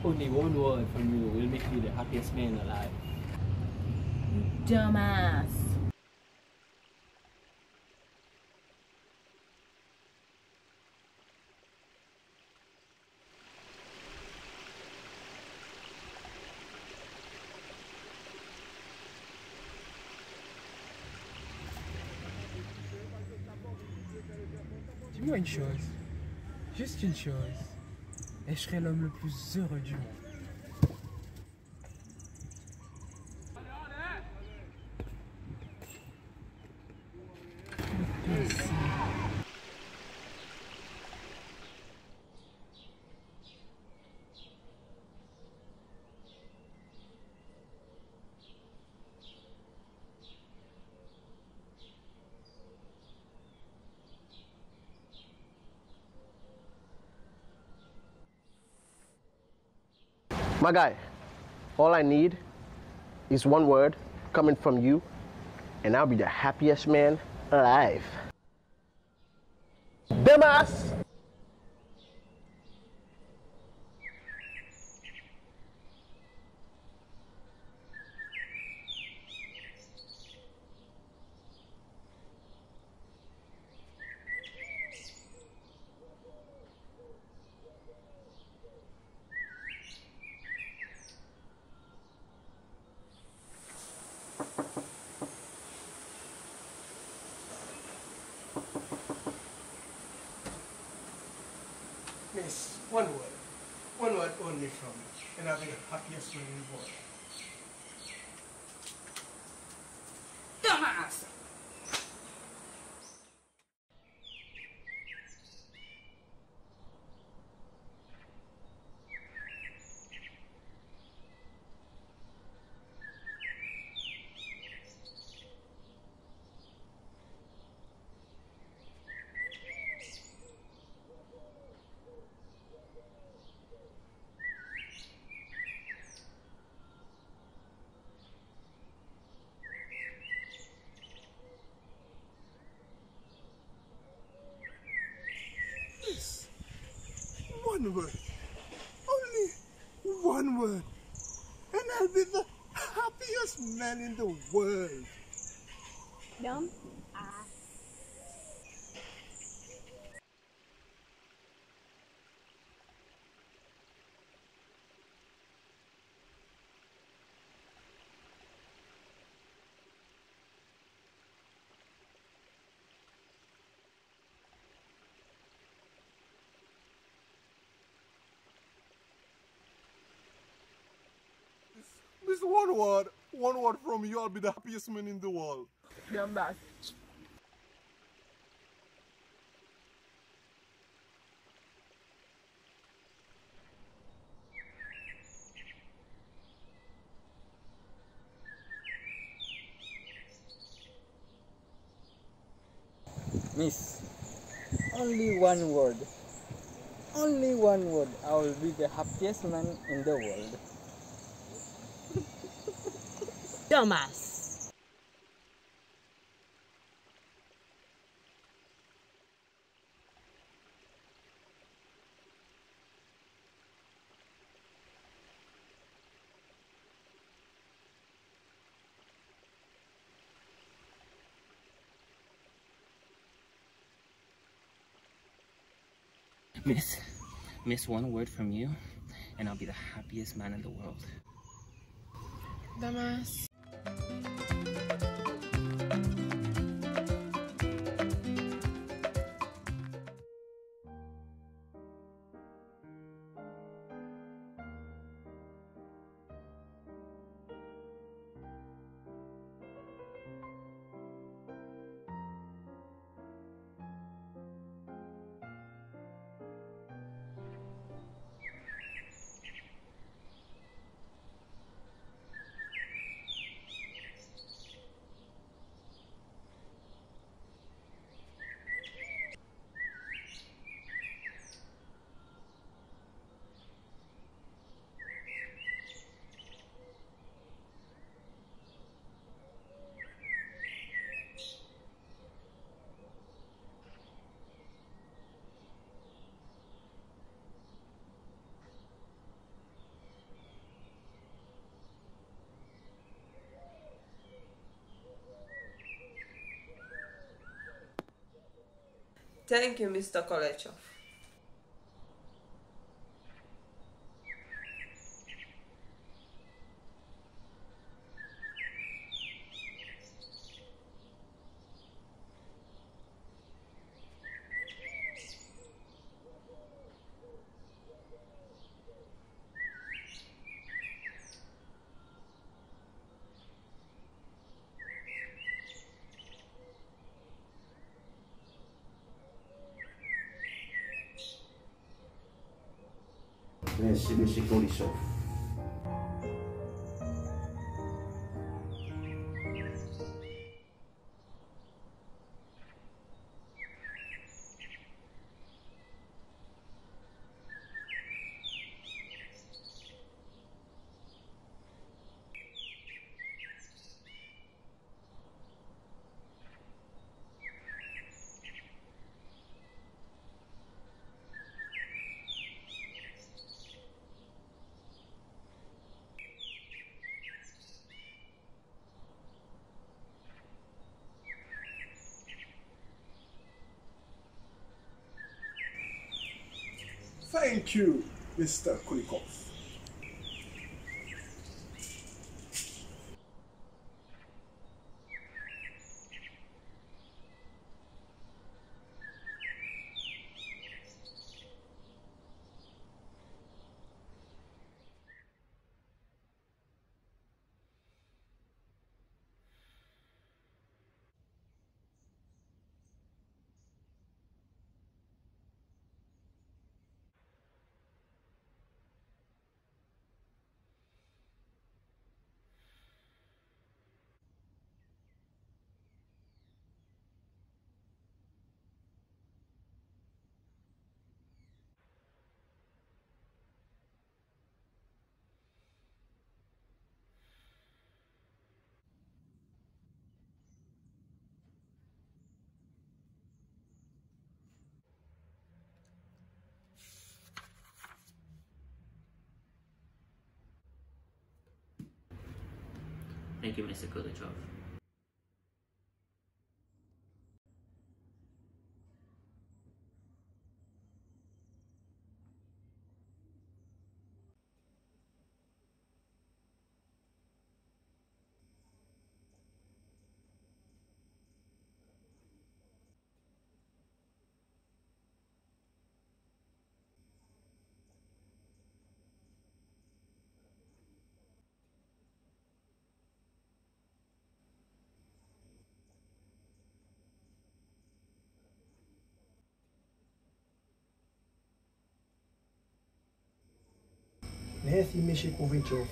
Only one word from you will make you the happiest man alive. Dumbass. Dis-moi une chose, juste une chose, et je serai l'homme le plus heureux du monde. My guy, all I need is one word coming from you, and I'll be the happiest man alive. Dumbass! Miss, one word only from me, and I'll be the happiest man in the world. Dumbass. One word, only one word, and I'll be the happiest man in the world. Dumbass. This one word from you, I'll be the happiest man in the world. Dumbass. Miss, only one word. Only one word. I will be the happiest man in the world. Dumbass. Miss, one word from you, and I'll be the happiest man in the world. Dumbass. Thank you, Mr. Kolechov. Merci, Monsieur Kolisov. Thank you, Mr. Kulikov. Thank you, Mr. Kulichov. Merci, Monsieur Kovichov.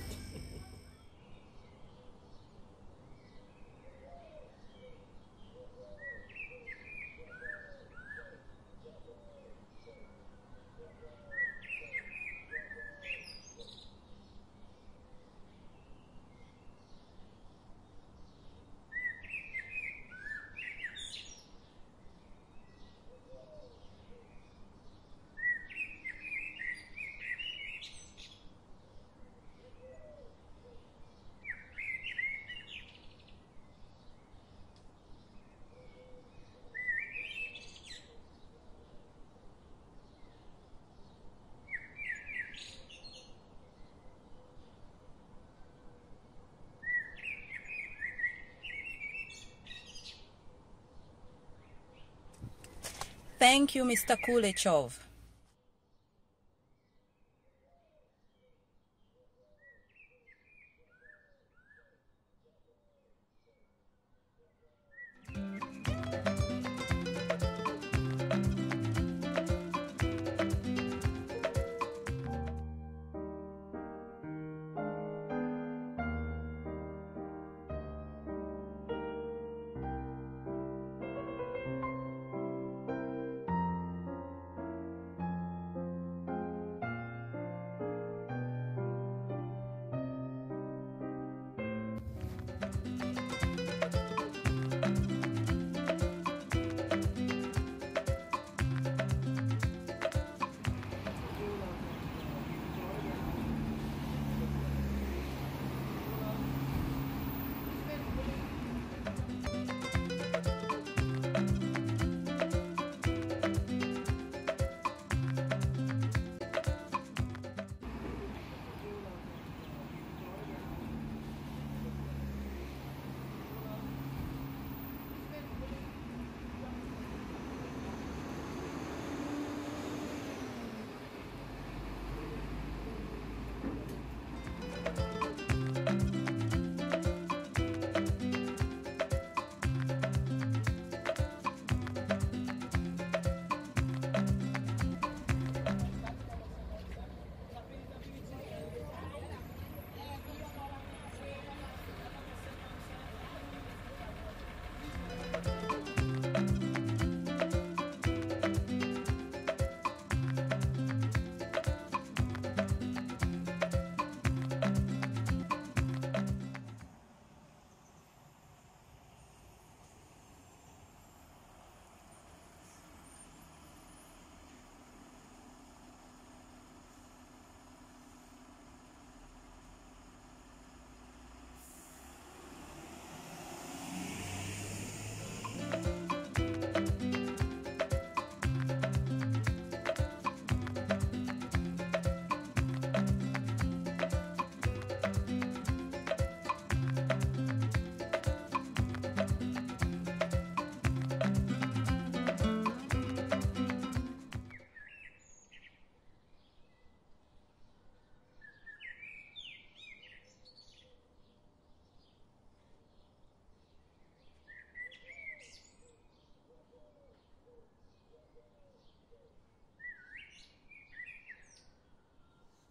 Thank you, Mr. Kulechov.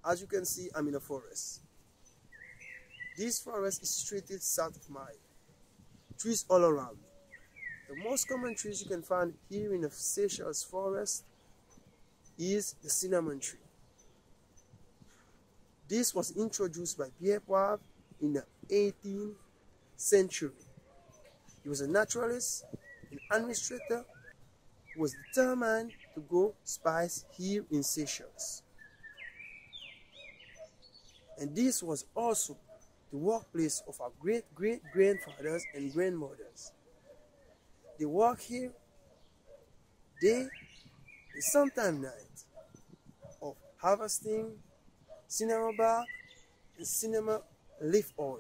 As you can see, I'm in a forest. This forest is situated south of Mahé. Trees all around. The most common trees you can find here in the Seychelles forest is the cinnamon tree. This was introduced by Pierre Poivre in the 18th century. He was a naturalist, an administrator, who was determined to grow spice here in Seychelles. And this was also the workplace of our great-great-grandfathers and grandmothers. They work here day and sometimes night of harvesting cinnamon bark and cinnamon leaf oil.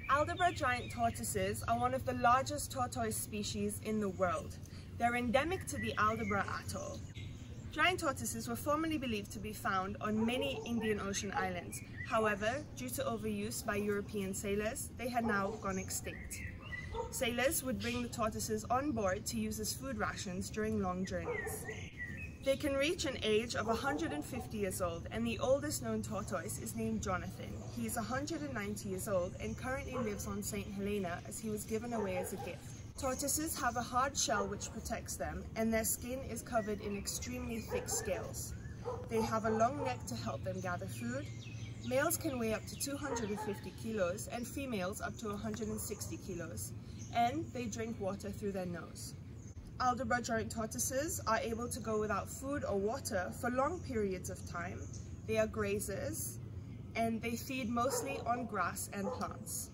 Aldabra giant tortoises are one of the largest tortoise species in the world. They're endemic to the Aldabra atoll. Giant tortoises were formerly believed to be found on many Indian Ocean islands. However, due to overuse by European sailors, they had now gone extinct. Sailors would bring the tortoises on board to use as food rations during long journeys. They can reach an age of 150 years old, and the oldest known tortoise is named Jonathan. He is 190 years old and currently lives on St. Helena as he was given away as a gift. Tortoises have a hard shell which protects them, and their skin is covered in extremely thick scales. They have a long neck to help them gather food. Males can weigh up to 250 kilos and females up to 160 kilos, and they drink water through their nose. Aldabra giant tortoises are able to go without food or water for long periods of time. They are grazers, and they feed mostly on grass and plants.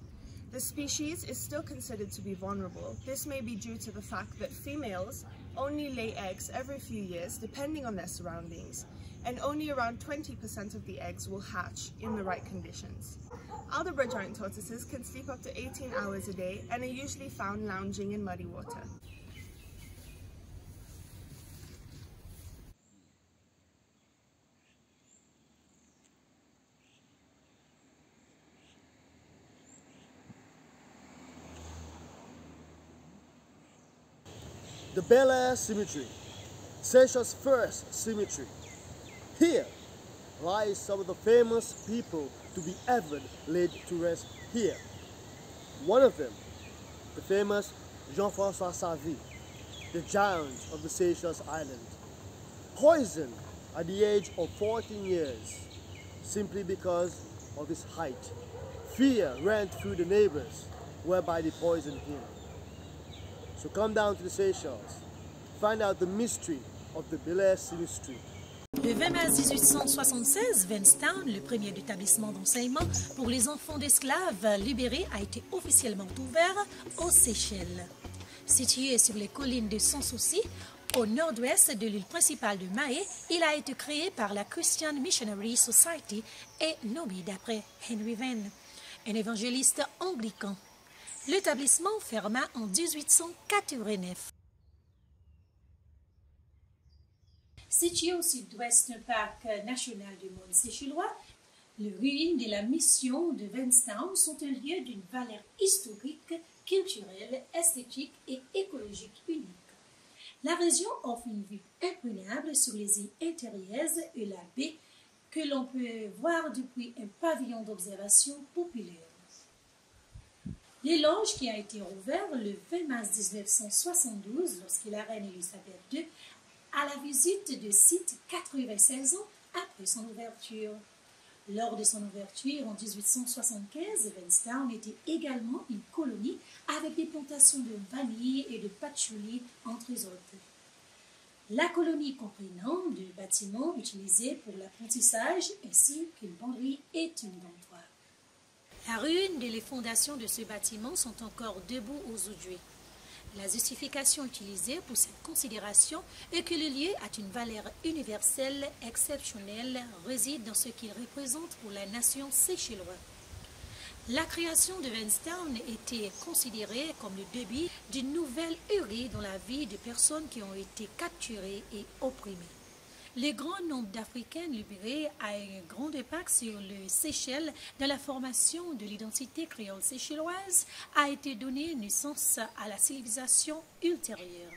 The species is still considered to be vulnerable. This may be due to the fact that females only lay eggs every few years depending on their surroundings, and only around 20% of the eggs will hatch in the right conditions. Aldabra giant tortoises can sleep up to 18 hours a day and are usually found lounging in muddy water. The Bel Air Cemetery, Seychelles' first cemetery. Here lies some of the famous people to be ever laid to rest here. One of them, the famous Jean-François Savy, the giant of the Seychelles Island, poisoned at the age of 14 years simply because of his height. Fear ran through the neighbors, whereby they poisoned him. So come down to the Seychelles, find out the mystery of the Bel Air Cemetery. Le 20 mars 1876, Vinstown, le premier établissement d'enseignement pour les enfants d'esclaves libérés, a été officiellement ouvert aux Seychelles. Situé sur les collines de Sans Souci, au nord-ouest de l'île principale de Mahé, il a été créé par la Christian Missionary Society et nommé d'après Henry Venn, un évangéliste anglican. L'établissement ferma en 1889. Situé au sud-ouest du parc national du monde séchellois, les ruines de la mission de Vinstown sont un lieu d'une valeur historique, culturelle, esthétique et écologique unique. La région offre une vue imprenable sur les îles intérieures et la baie que l'on peut voir depuis un pavillon d'observation populaire. L'éloge qui a été rouvert le 20 mars 1972, lorsque la reine Elisabeth II a la visite de site 96 ans après son ouverture. Lors de son ouverture en 1875, Vinstown était également une colonie avec des plantations de vanille et de patchouli entre autres. La colonie comprenant de bâtiments utilisés pour l'apprentissage ainsi qu'une banderie et une dortoir. La ruine et les fondations de ce bâtiment sont encore debout aujourd'hui. La justification utilisée pour cette considération est que le lieu a une valeur universelle exceptionnelle réside dans ce qu'il représente pour la nation séchelloise. La création de Wenstown était considérée comme le début d'une nouvelle ère dans la vie de personnes qui ont été capturées et opprimées. Le grand nombre d'Africains libérés a un grand impact sur les Seychelles dans la formation de l'identité créole séchelloise, a été donné naissance à la civilisation ultérieure.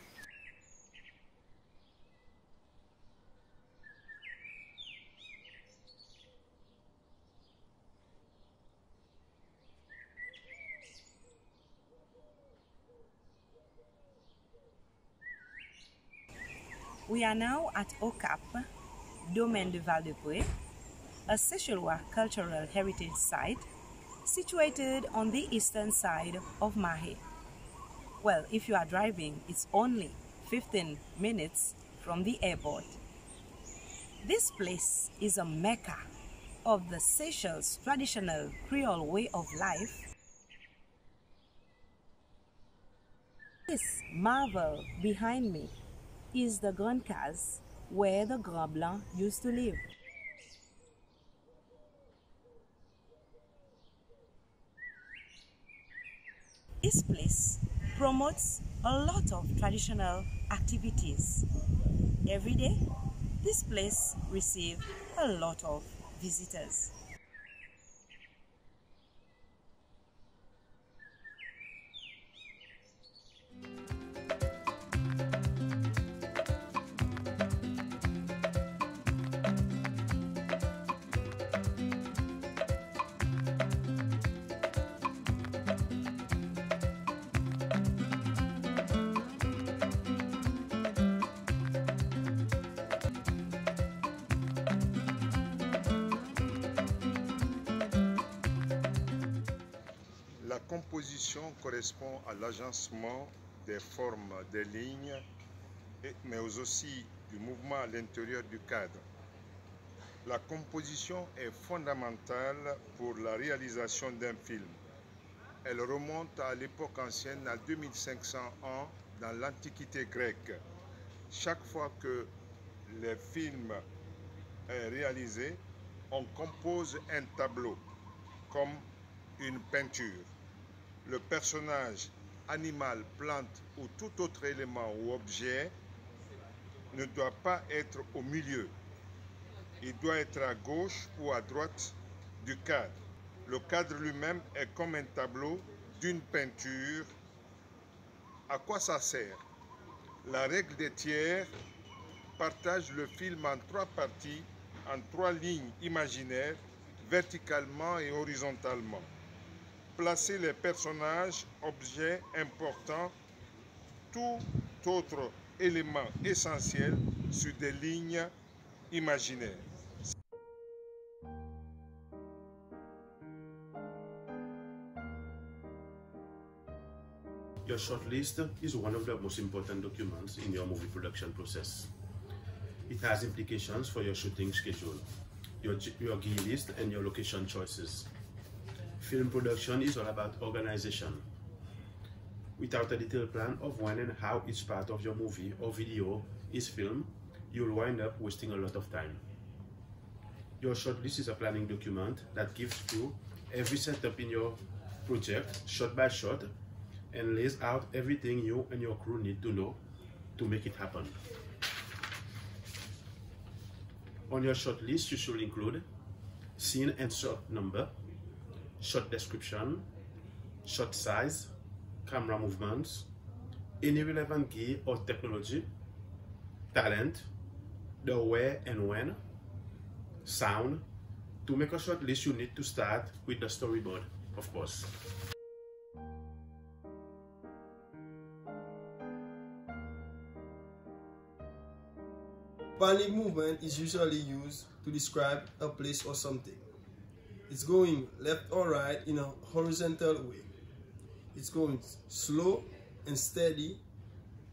We are now at Ocap, Domaine de Val-de-Pré, a Seychellois cultural heritage site situated on the eastern side of Mahé. Well, if you are driving, it's only 15 minutes from the airport. This place is a mecca of the Seychelles traditional Creole way of life. This marvel behind me is the Grand Case where the Grand Blanc used to live. This place promotes a lot of traditional activities. Every day, this place receives a lot of visitors. La composition correspond à l'agencement des formes des lignes, mais aussi du mouvement à l'intérieur du cadre. La composition est fondamentale pour la réalisation d'un film. Elle remonte à l'époque ancienne, à 2500 ans, dans l'Antiquité grecque. Chaque fois que le film est réalisé, on compose un tableau, comme une peinture. Le personnage, animal, plante ou tout autre élément ou objet ne doit pas être au milieu. Il doit être à gauche ou à droite du cadre. Le cadre lui-même est comme un tableau d'une peinture. À quoi ça sert? La règle des tiers partage le film en 3 parties, en 3 lignes imaginaires, verticalement et horizontalement. Placer les personnages, objets importants, tout autre élément essentiel sur des lignes imaginaires. Your shortlist is one of the most important documents in your movie production process. It has implications for your shooting schedule, your gear list, and your location choices. Film production is all about organization. Without a detailed plan of when and how each part of your movie or video is filmed, you'll wind up wasting a lot of time. Your shortlist is a planning document that gives you every setup in your project, shot by shot, and lays out everything you and your crew need to know to make it happen. On your shortlist, you should include scene and shot number, shot description, shot size, camera movements, any relevant gear or technology, talent, the where and when, sound. To make a short list, you need to start with the storyboard, of course. Panning movement is usually used to describe a place or something. It's going left or right in a horizontal way. It's going slow and steady,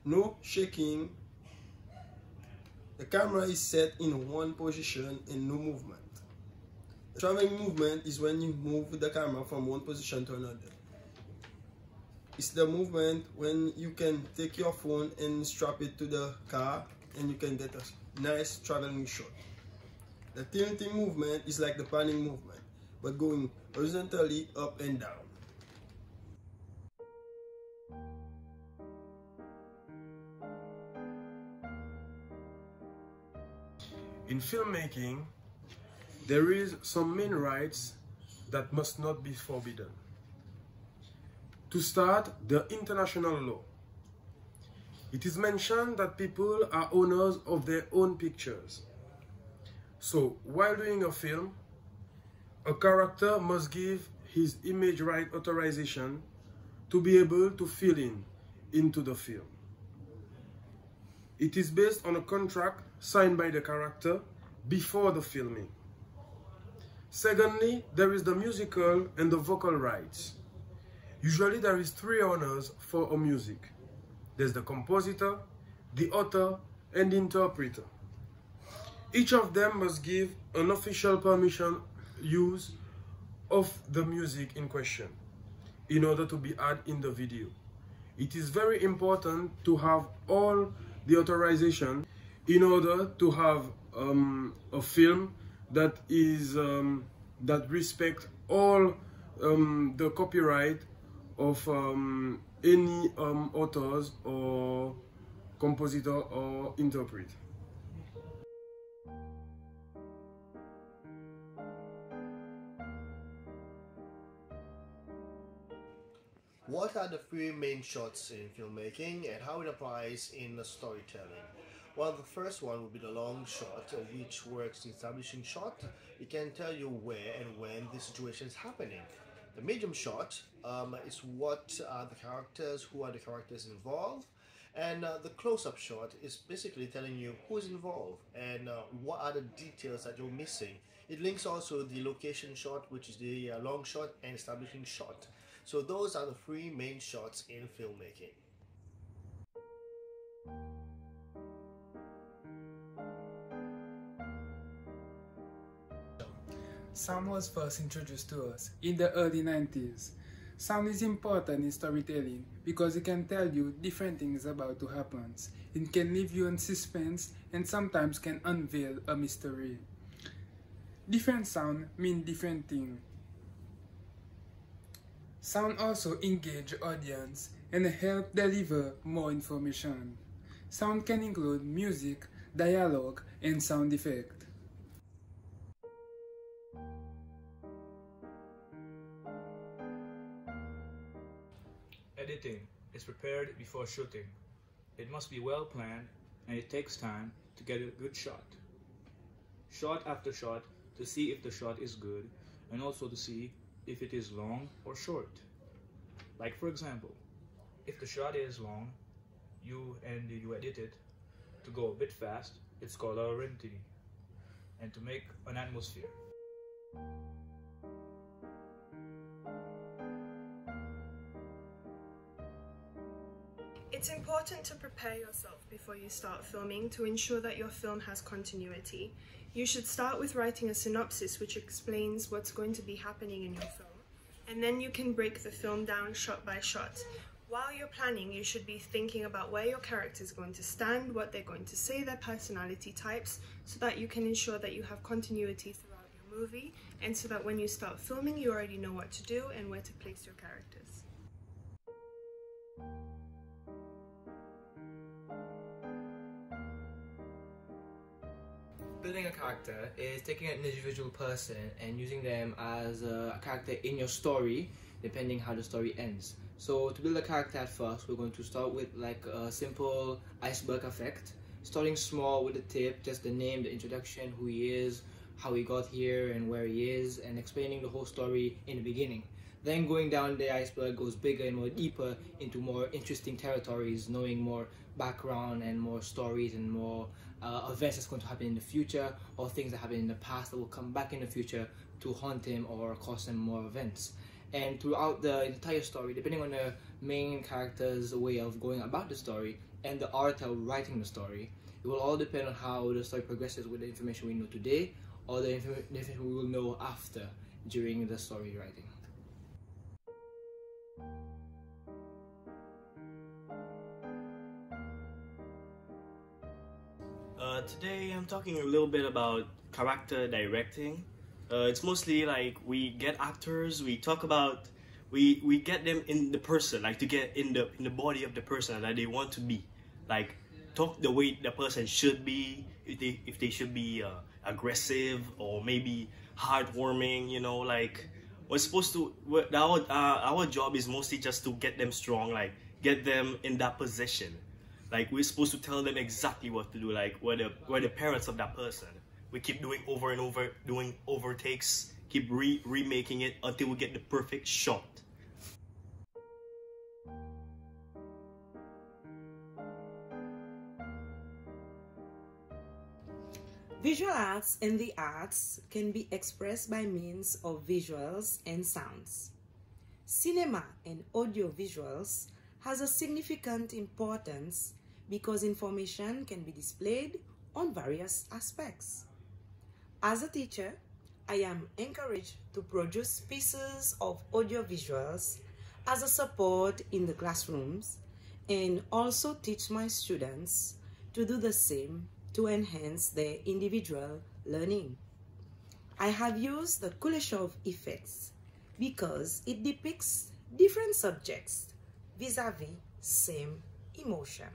no shaking. The camera is set in one position and no movement. The traveling movement is when you move the camera from one position to another. It's the movement when you can take your phone and strap it to the car and you can get a nice traveling shot. The tilting movement is like the panning movement, but going horizontally up and down. In filmmaking, there is some main rights that must not be forbidden. To start, the international law. It is mentioned that people are owners of their own pictures. So, while doing a film, a character must give his image right authorization to be able to fill into the film. It is based on a contract signed by the character before the filming. Secondly, there is the musical and the vocal rights. Usually there is 3 owners for a music. There's the compositor, the author, and the interpreter. Each of them must give an official permission use of the music in question in order to be added in the video. It is very important to have all the authorization in order to have a film that is that respect all the copyright of any authors or compositor or interpreter. What are the 3 main shots in filmmaking and how it applies in the storytelling? Well, the first one would be the long shot, which works in establishing shot. It can tell you where and when the situation is happening. The medium shot is what are the characters, who are the characters involved, and the close-up shot is basically telling you who is involved and what are the details that you're missing. It links also the location shot, which is the long shot, and establishing shot. So those are the 3 main shots in filmmaking. Sound was first introduced to us in the early 90s. Sound is important in storytelling because it can tell you different things about what happens. It can leave you in suspense and sometimes can unveil a mystery. Different sound mean different things. Sound also engage audience and help deliver more information. Sound can include music, dialogue, and sound effect. Editing is prepared before shooting. It must be well planned and it takes time to get a good shot. Shot after shot to see if the shot is good and also to see if it is long or short. Like for example, if the shot is long, you edit it to go a bit fast, it's called a RYTHM, and to make an atmosphere. It's important to prepare yourself before you start filming to ensure that your film has continuity. You should start with writing a synopsis which explains what's going to be happening in your film, and then you can break the film down shot by shot. While you're planning, you should be thinking about where your character is going to stand, what they're going to say, their personality types, so that you can ensure that you have continuity throughout your movie, and so that when you start filming, you already know what to do and where to place your characters. Building a character is taking an individual person and using them as a character in your story, depending how the story ends. So to build a character at first, we're going to start with like a simple iceberg effect, starting small with the tip, just the name, the introduction, who he is, how he got here and where he is, and explaining the whole story in the beginning. Then going down the iceberg goes bigger and more deeper into more interesting territories, knowing more background and more stories and more events that's going to happen in the future, or things that happened in the past that will come back in the future to haunt him or cause him more events. And throughout the entire story, depending on the main character's way of going about the story and the art of writing the story, it will all depend on how the story progresses with the information we know today or the information we will know after during the story writing. Today I'm talking a little bit about character directing. It's mostly like we get actors, we talk about, we get them in the person, like to get in the body of the person that they want to be, like talk the way the person should be, if they should be aggressive or maybe heartwarming, you know, like we're supposed to, our job is mostly just to get them strong, like get them in that position. Like we're supposed to tell them exactly what to do, like we're the parents of that person. We keep doing over and over, doing overtakes, keep remaking it until we get the perfect shot. Visual arts and the arts can be expressed by means of visuals and sounds. Cinema and audio visuals has a significant importance because information can be displayed on various aspects. As a teacher, I am encouraged to produce pieces of audio visuals as a support in the classrooms and also teach my students to do the same to enhance their individual learning. I have used the Kuleshov effects because it depicts different subjects vis-a-vis same emotion.